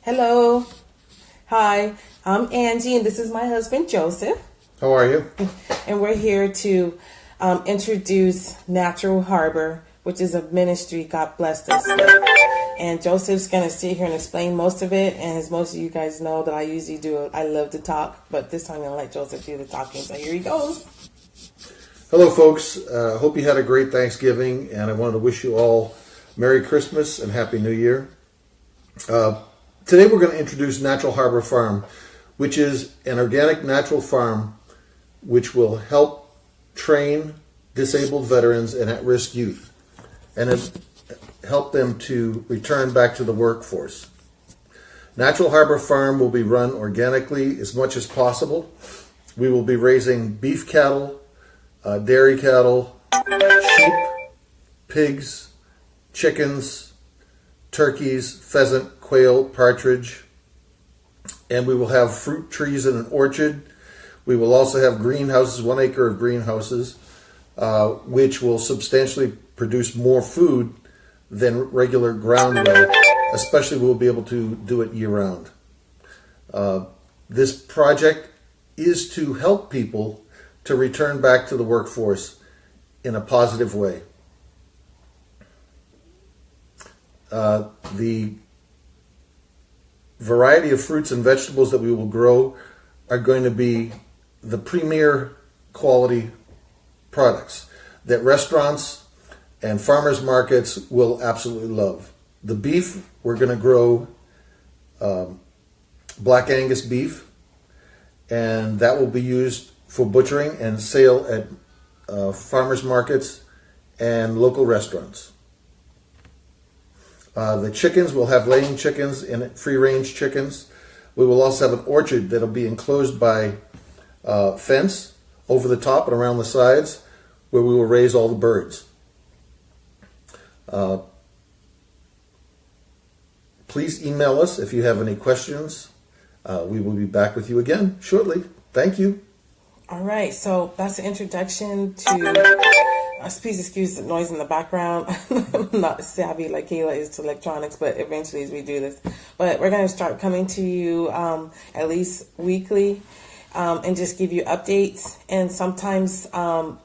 Hello. Hi. I'm Angie, and this is my husband, Joseph. How are you? And we're here to introduce Natural Harbor, which is a ministry God blessed us with. And Joseph's going to sit here and explain most of it. And as most of you guys know that I usually do, I love to talk. But this time I'm going to let Joseph do the talking. So here he goes. Hello, folks. Hope you had a great Thanksgiving. And I wanted to wish you all Merry Christmas and Happy New Year. Today we're going to introduce Natural Harbor Farm, which is an organic natural farm which will help train disabled veterans and at-risk youth and help them to return back to the workforce. Natural Harbor Farm will be run organically as much as possible. We will be raising beef cattle, dairy cattle, sheep, pigs, chickens, turkeys, pheasant, quail, partridge, and we will have fruit trees in an orchard. We will also have greenhouses, 1 acre of greenhouses, which will substantially produce more food than regular ground will, especially we'll be able to do it year-round. This project is to help people to return back to the workforce in a positive way. The variety of fruits and vegetables that we will grow are going to be the premier quality products that restaurants and farmers markets will absolutely love. The beef, we're going to grow Black Angus beef, and that will be used for butchering and sale at farmers markets and local restaurants. The chickens, we'll have laying chickens and free-range chickens. We will also have an orchard that'll be enclosed by fence over the top and around the sides, where we will raise all the birds. Please email us if you have any questions. We will be back with you again shortly. Thank you. All right, so that's the introduction to... Please excuse the noise in the background. I'm not savvy like Kayla is to electronics, but eventually as we do this. But we're going to start coming to you at least weekly and just give you updates. And sometimes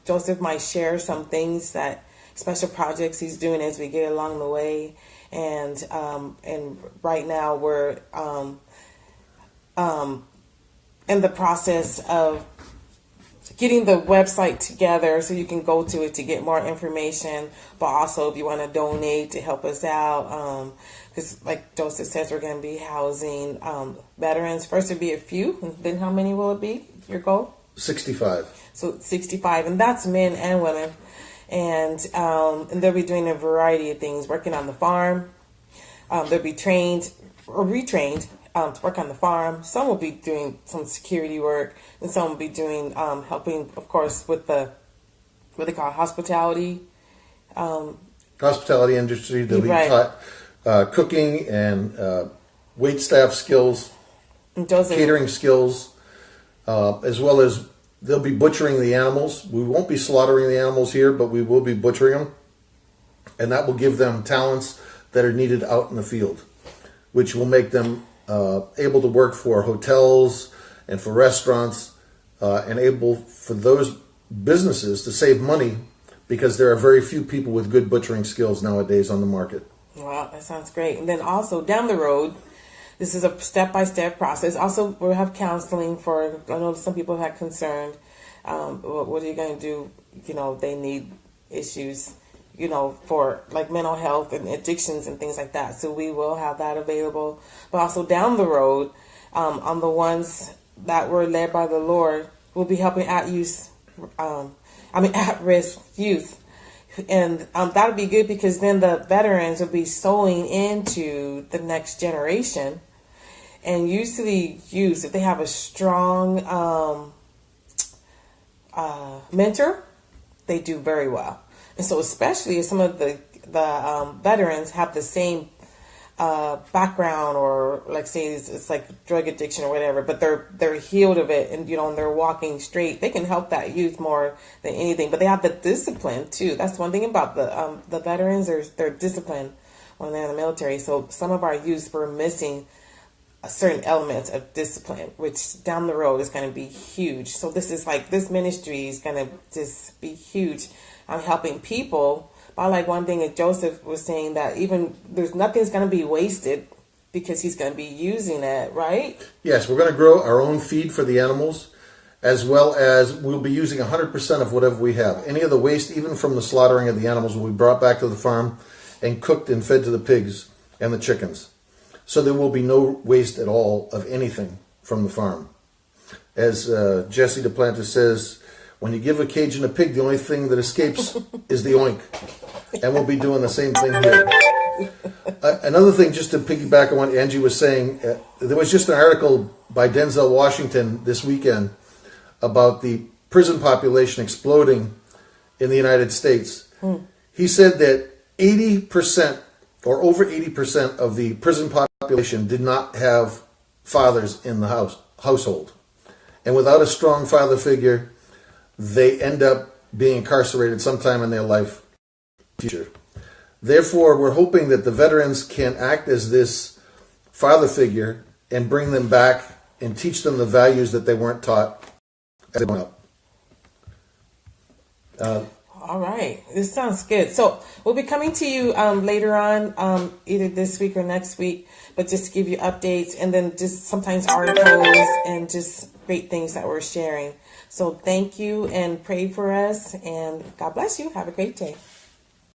Joseph might share some things that special projects he's doing as we get along the way. And right now we're in the process of getting the website together so you can go to it to get more information, but also if you want to donate to help us out, because like Joseph says, we're going to be housing veterans. First it'll be a few, and then how many will it be, your goal? 65. So 65, and that's men and women, and they'll be doing a variety of things, working on the farm. They'll be trained or retrained to work on the farm. Some will be doing some security work, and some will be doing helping, of course, with the what they call hospitality. Hospitality industry. They'll be taught cooking and wait staff skills, catering skills, as well as they'll be butchering the animals. We won't be slaughtering the animals here, but we will be butchering them, and that will give them talents that are needed out in the field, which will make them able to work for hotels and for restaurants, and able for those businesses to save money because there are very few people with good butchering skills nowadays on the market. Wow, that sounds great. And then also down the road, this is a step-by-step process. Also, we'll have counseling for, I know some people have concerned, what are you going to do? You know, they need issues, you know, for like mental health and addictions and things like that. So we will have that available. But also down the road, on the ones that were led by the Lord, we'll be helping at-risk youth. And that'll be good because then the veterans will be sowing into the next generation. And usually youth, if they have a strong mentor, they do very well. And so especially if some of the veterans have the same background, or like say it's like drug addiction or whatever, but they're healed of it, and you know, and they're walking straight, they can help that youth more than anything. But they have the discipline too. That's one thing about the veterans, they're disciplined when they're in the military. So some of our youth were missing certain elements of discipline, which down the road is going to be huge. So this is like, this ministry is going to just be huge. I'm helping people. But I like one thing that Joseph was saying, that even there's nothing's going to be wasted because he's going to be using it, right? Yes, we're going to grow our own feed for the animals, as well as we'll be using 100% of whatever we have. Any of the waste, even from the slaughtering of the animals, will be brought back to the farm and cooked and fed to the pigs and the chickens. So there will be no waste at all of anything from the farm. As Jesse Duplantis says, when you give a Cajun a pig, the only thing that escapes is the oink. And we'll be doing the same thing here. Another thing, just to piggyback on what Angie was saying, there was just an article by Denzel Washington this weekend about the prison population exploding in the United States. He said that 80% or over 80% of the prison population did not have fathers in the household. And without a strong father figure, they end up being incarcerated sometime in their life future. Therefore, we're hoping that the veterans can act as this father figure and bring them back and teach them the values that they weren't taught as they went up. All right. This sounds good. So we'll be coming to you later on, either this week or next week, but just to give you updates and then just sometimes articles and just great things that we're sharing. So thank you and pray for us, and God bless you. Have a great day.